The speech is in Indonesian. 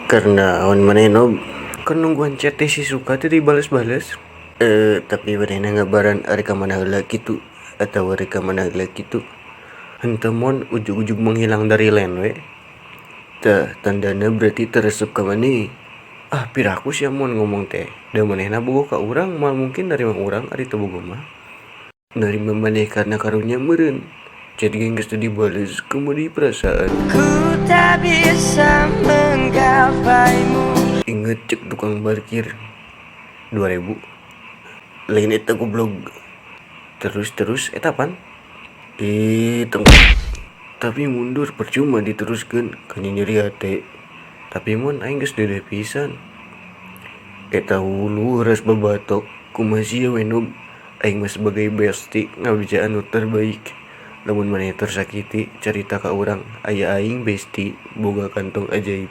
Karena on maneno kan nungguan chat teh si suka teh dibales-bales. Tapi manehna ngabaran ari ka mana heula kitu atau ari ka mana heula kitu. Henteu mon ujug-ujug menghilang dari len we. Tah tandana berarti teresep ka maneh. Piraku sia mon ngomong teh. Da manehna bogoh ka urang mal mungkin dari mang urang ari teu bogoh mah. Narima maneh karena karunya meureun. Chat ge geus teu dibales kemudian perasaan. Ku tak bisa menggapaimu. Inget cek tukang parkir 2000 lain eta goblok. Terus etapan tapi mundur percuma diteruskan kanya nyeri hati. Tapi mon aing geus dedeh pisan eta hulu ras babatok kumaha sia we noob. Aing mah sebagai bestie ngabija anu terbaik. Lamun maneh tersakiti carita ka urang aya aing bestie boga kantong ajaib.